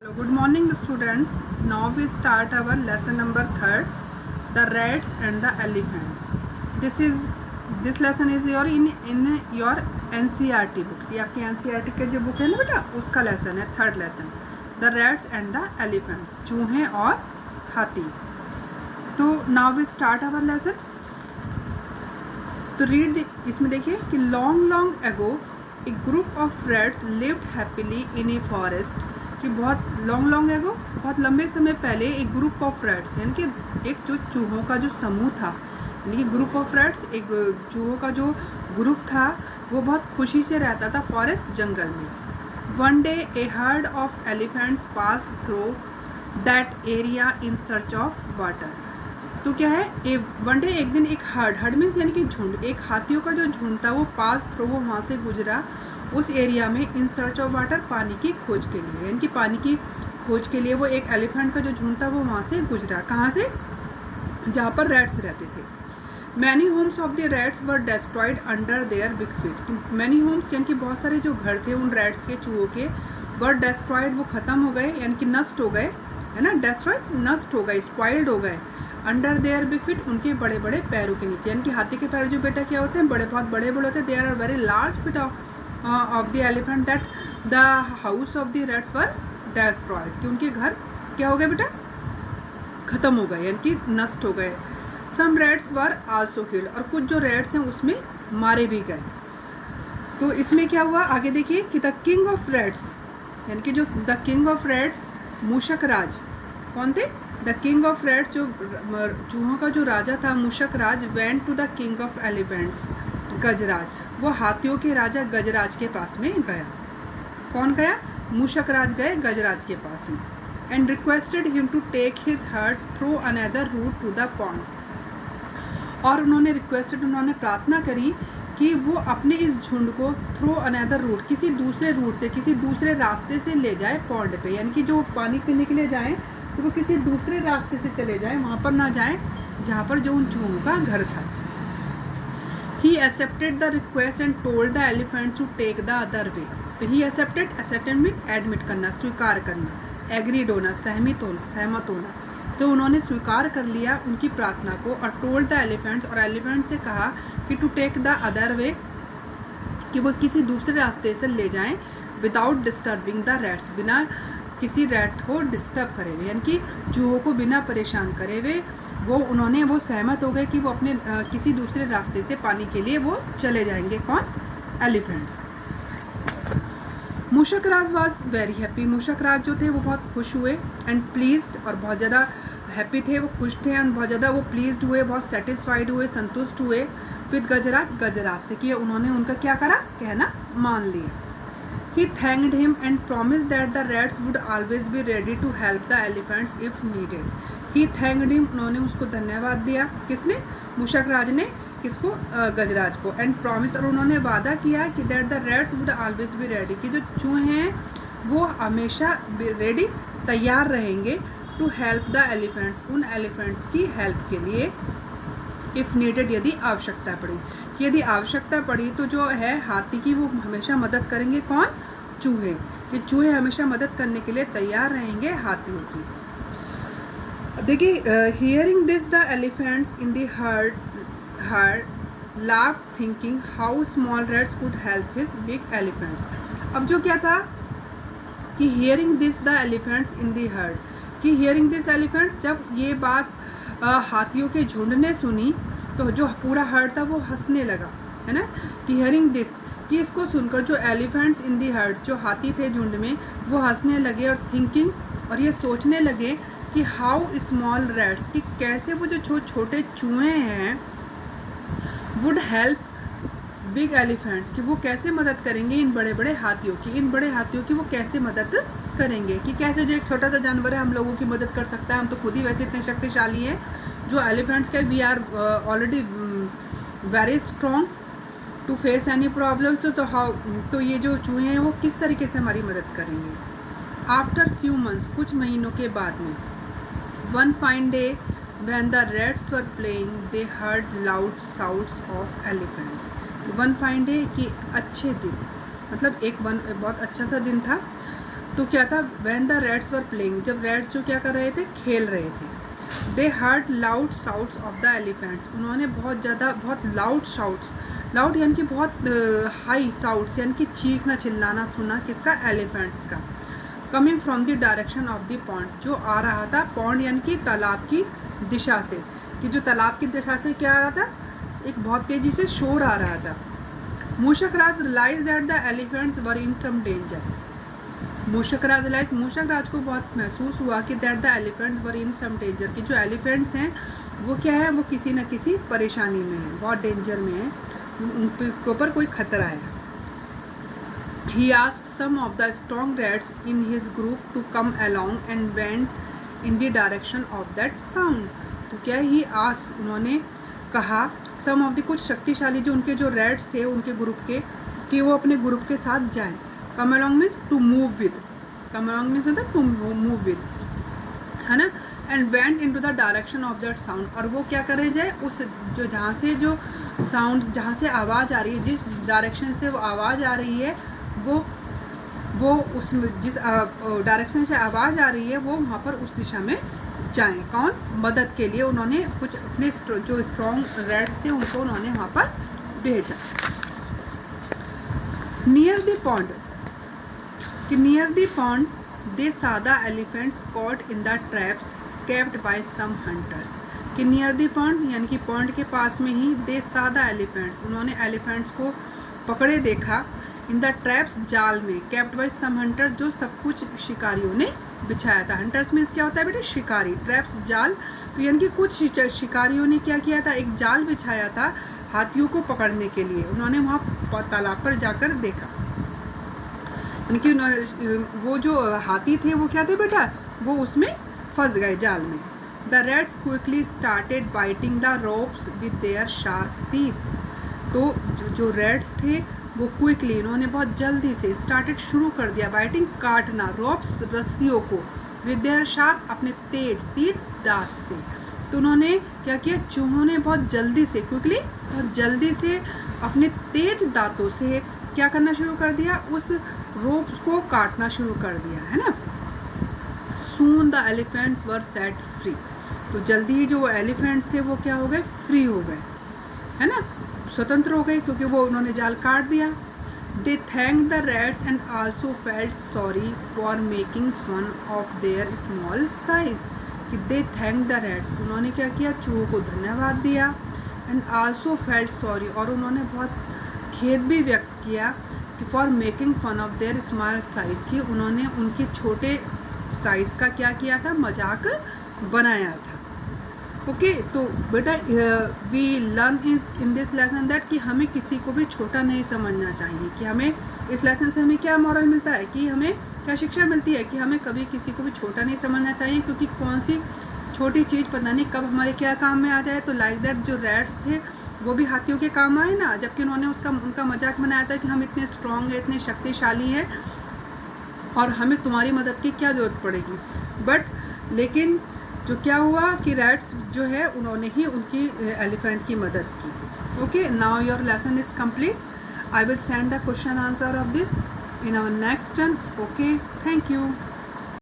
Hello, good morning students. Now we start our lesson number 3rd, the rats and the elephants. This lesson is your in your NCERT books. ये आपकी NCERT के जो book है ना बेटा, उसका lesson है, 3rd lesson, the rats and the elephants, चूहे और हाथी. तो now we start our lesson. तो read इसमें देखिए कि long ago a group of rats lived happily in a forest. कि बहुत लॉन्ग एगो, बहुत लंबे समय पहले एक ग्रुप ऑफ रैट्स, यानी कि एक जो चूहों का जो समूह था, यानी कि ग्रुप ऑफ रैट्स, एक चूहों का जो ग्रुप था, वो बहुत खुशी से रहता था फॉरेस्ट, जंगल में. One day A heard of elephants passed through that area in search of water. तो क्या है, वन डे एक दिन एक हर्ड मीन्स यानी कि झुंड, एक हाथियों का जो झुंड था वो पास थ्रू, वो वहाँ से गुजरा उस एरिया में इन सर्च ऑफ वाटर, पानी की खोज के लिए, यानी कि पानी की खोज के लिए वो एक एलिफेंट का जो झुंड था वो वहाँ से गुजरा. कहाँ से? जहाँ पर रैट्स रहते थे. Many homes of the rats were destroyed under their big feet. Many homes यानी कि बहुत सारे जो घर थे उन रैट्स के, चूहों के, वर डेस्ट्रॉयड, वो ख़त्म हो गए, यानी कि नष्ट हो गए, है ना, डेस्ट्रॉयड नष्ट हो गए, स्पॉइल्ड हो गए. अंडर देयर बिग फीट, उनके बड़े बड़े पैरों के नीचे, यानी कि हाथी के पैर जो बेटा क्या होते हैं, बड़े, बहुत बड़े बड़े होते हैं. There are very large feet of the elephant that the house of the rats were destroyed. कि उनके घर क्या हो गए बेटा, ख़त्म हो गए, यानी कि नष्ट हो गए. सम रैट्स वर आल्सो किल्ड, और कुछ जो रैट्स हैं उसमें मारे भी गए. तो इसमें क्या हुआ आगे देखिए कि द किंग ऑफ रैट्स, यानी कि जो द किंग ऑफ रैट्स, मूषक राज, कौन थे? द किंग ऑफ रैट्स, जो चूहों का जो राजा था, Mushak Raj, went to the king of elephants, Gajraj, वो हाथियों के राजा गजराज के पास में गया. कौन गया? मूषक राज गए गजराज के पास में. And requested him to take his herd through another route to the pond. और उन्होंने रिक्वेस्टेड, उन्होंने प्रार्थना करी कि वो अपने इस झुंड को थ्रू अनदर रूट, किसी दूसरे रूट से, किसी दूसरे रास्ते से ले जाए पॉन्ड पे, यानी कि जो पानी पीने के लिए जाएं तो वो किसी दूसरे रास्ते से चले जाएं, वहाँ पर ना जाएं जहाँ पर जो उन चूहों का घर था. He accepted the request and told the elephant to take the other way. तो he accepted mean admit करना, स्वीकार करना, agreed होना, सहमत होना. तो उन्होंने स्वीकार कर लिया उनकी प्रार्थना को, और told the elephants, और एलिफेंट से कहा कि to take the other way, कि वो किसी दूसरे रास्ते से ले जाएं, without disturbing the rats, बिना किसी रैट को डिस्टर्ब करे हुए, यानी कि चूहों को बिना परेशान करे हुए वो सहमत हो गए कि वो अपने किसी दूसरे रास्ते से पानी के लिए वो चले जाएंगे. कौन? Elephants. Mushak Raj was very happy, Mushak Raj जो थे वो बहुत खुश हुए, एंड प्लीज्ड, और बहुत ज़्यादा हैप्पी थे, वो खुश थे, एंड बहुत ज़्यादा वो प्लीज्ड हुए, बहुत सेटिस्फाइड हुए, संतुष्ट हुए विद गजराज से, कि उन्होंने उनका क्या करा, कहना मान लिया. He thanked him and promised that the rats would always be ready to help the elephants if needed. He thanked him, उन्होंने उसको धन्यवाद दिया. किसने? मूषक राज ने. किसको? गजराज को. And promised, और उन्होंने वादा किया कि that the rats would always be ready, कि जो चूहे हैं वो हमेशा रेडी, तैयार रहेंगे, to help the elephants, उन एलिफेंट्स की हेल्प के लिए, इफ़ नीडेड, यदि आवश्यकता पड़ी, कि यदि आवश्यकता पड़ी तो जो है हाथी की, वो हमेशा मदद करेंगे. कौन? चूहे. कि चूहे हमेशा मदद करने के लिए तैयार रहेंगे हाथियों की. देखिए, hearing this the elephants in the heard laughed thinking how small rats could help his big elephants. अब जो क्या था कि hearing this the elephants in the heard, कि हियरिंग दिस एलिफेंट्स, जब ये बात हाथियों के झुंड ने सुनी तो जो पूरा हर्ड था वो हंसने लगा, है ना. कि हियरिंग दिस, कि इसको सुनकर जो एलिफेंट्स इन दी हर्ड, जो हाथी थे झुंड में, वो हंसने लगे, और थिंकिंग, और ये सोचने लगे कि हाउ स्मॉल रैट्स, कि कैसे वो जो छोटे चूहे हैं, वुड हेल्प बिग एलिफेंट्स, कि वो कैसे मदद करेंगे इन बड़े बड़े हाथियों की, इन बड़े हाथियों की वो कैसे मदद करेंगे, कि कैसे जो एक छोटा सा जानवर है हम लोगों की मदद कर सकता है, हम तो खुद ही वैसे इतने शक्तिशाली हैं. जो एलिफेंट्स के, we are already very strong to face any problems. तो ये जो चूहे हैं वो किस तरीके से हमारी मदद करेंगे. आफ्टर फ्यू मंथ्स, कुछ महीनों के बाद में, one fine day when the rats were playing they heard loud sounds of elephants. One fine day, कि अच्छे दिन, मतलब एक बहुत अच्छा सा दिन था. तो क्या था, when the rats were playing, जब रैट्स जो क्या कर रहे थे, खेल रहे थे, दे heard loud shouts of the elephants, उन्होंने बहुत ज़्यादा, बहुत लाउड साउट्स, लाउड यानी कि बहुत हाई साउट्स यानी कि चीखना चिल्लाना सुना, किसका, एलिफेंट्स का, coming from the direction of the pond, जो आ रहा था, पॉन्ड यानी कि तालाब की दिशा से, कि जो तालाब की दिशा से क्या आ रहा था, एक बहुत तेज़ी से शोर आ रहा था। Mushak Raj realize that the elephants were in some danger, Mushak Raj को बहुत महसूस हुआ कि that the elephants were in some danger, कि जो एलिफेंट्स हैं वो क्या है, वो किसी न किसी परेशानी में है, बहुत डेंजर में है, उनके ऊपर कोई खतरा है। He asked some of the strong rats in his group to come along and went in the direction of that sound, तो क्या ही आस्क, उन्होंने कहा सम ऑफ द, कुछ शक्तिशाली जो उनके जो रैट्स थे उनके ग्रुप के, कि वो अपने ग्रुप के साथ जाएं। Come along means to move with, come along means होता है टू मूव विद, है ना, and went into the direction of that sound, और वो क्या करे जाए, उस जो जहाँ से जो साउंड, जहाँ से आवाज़ आ रही है, जिस डायरेक्शन से वो आवाज़ आ रही है, वो उस जिस डायरेक्शन से आवाज़ आ रही है वो वहाँ पर उस दिशा में जाएं। कौन, मदद के लिए उन्होंने कुछ अपने जो स्ट्रॉन्ग रैट्स थे उनको उन्होंने वहाँ पर भेजा। नियर द पॉन्ड, कि near the pond they saw the elephants caught in the traps kept by some hunters, कि नियर द पॉन्ड यानी कि पॉन्ड के पास में ही दे saw the elephants, उन्होंने एलिफेंट्स को पकड़े देखा, इन द ट्रैप्स, जाल में, केप्ट बाय सम हंटर, जो सब कुछ शिकारियों ने बिछाया था। हंटर्स मीन्स क्या होता है बेटे, शिकारी, ट्रैप्स जाल, तो यानी कि कुछ शिकारियों ने क्या किया था, एक जाल बिछाया था हाथियों को पकड़ने के लिए, उन्होंने वहाँ तालाब पर जाकर देखा, यानी कि वो जो हाथी थे वो क्या थे बेटा, वो उसमें फंस गए जाल में। The rats quickly started biting the ropes with their sharp teeth, तो जो रैट्स थे वो क्विकली, इन्होंने बहुत जल्दी से स्टार्टेड, शुरू कर दिया, बाइटिंग, काटना, रोप्स, रस्सियों को, विद देयर शार्प, अपने तेज टीथ, दांत से, तो उन्होंने क्या किया, चूहों ने बहुत जल्दी से, क्विकली, बहुत जल्दी से अपने तेज दांतों से क्या करना शुरू कर दिया, उस रोप्स को काटना शुरू कर दिया, है ना। Soon the elephants were set free, तो जल्दी ही जो वो एलिफेंट्स थे वो क्या हो गए, फ्री हो गए, है ना, स्वतंत्र हो गए, क्योंकि वो उन्होंने जाल काट दिया। They thank the rats and also felt sorry for making fun of their small size, कि दे थैंक द रैट्स, उन्होंने क्या किया, चूहों को धन्यवाद दिया, एंड आल्सो फेल्ट सॉरी, और उन्होंने बहुत खेद भी व्यक्त किया कि for making fun of their small size, कि उन्होंने उनके छोटे साइज़ का क्या किया था, मजाक बनाया था। ओके, तो बेटा we learn is in this lesson that, कि हमें किसी को भी छोटा नहीं समझना चाहिए, कि हमें इस लेसन से हमें क्या मॉरल मिलता है, कि हमें क्या शिक्षा मिलती है, कि हमें कभी किसी को भी छोटा नहीं समझना चाहिए, क्योंकि कौन सी छोटी चीज़ पता नहीं कब हमारे क्या काम में आ जाए। तो लाइक दैट जो रैट्स थे वो भी हाथियों के काम आए ना, जबकि उन्होंने उनका मजाक बनाया था कि हम इतने स्ट्रॉन्ग हैं, इतने शक्तिशाली हैं और हमें तुम्हारी मदद की क्या ज़रूरत पड़ेगी। बट लेकिन जो क्या हुआ कि रैट्स जो है उन्होंने ही उनकी एलिफेंट की मदद की। Okay, now your lesson is complete. I will send the question answer of this in our next turn. Okay, thank you.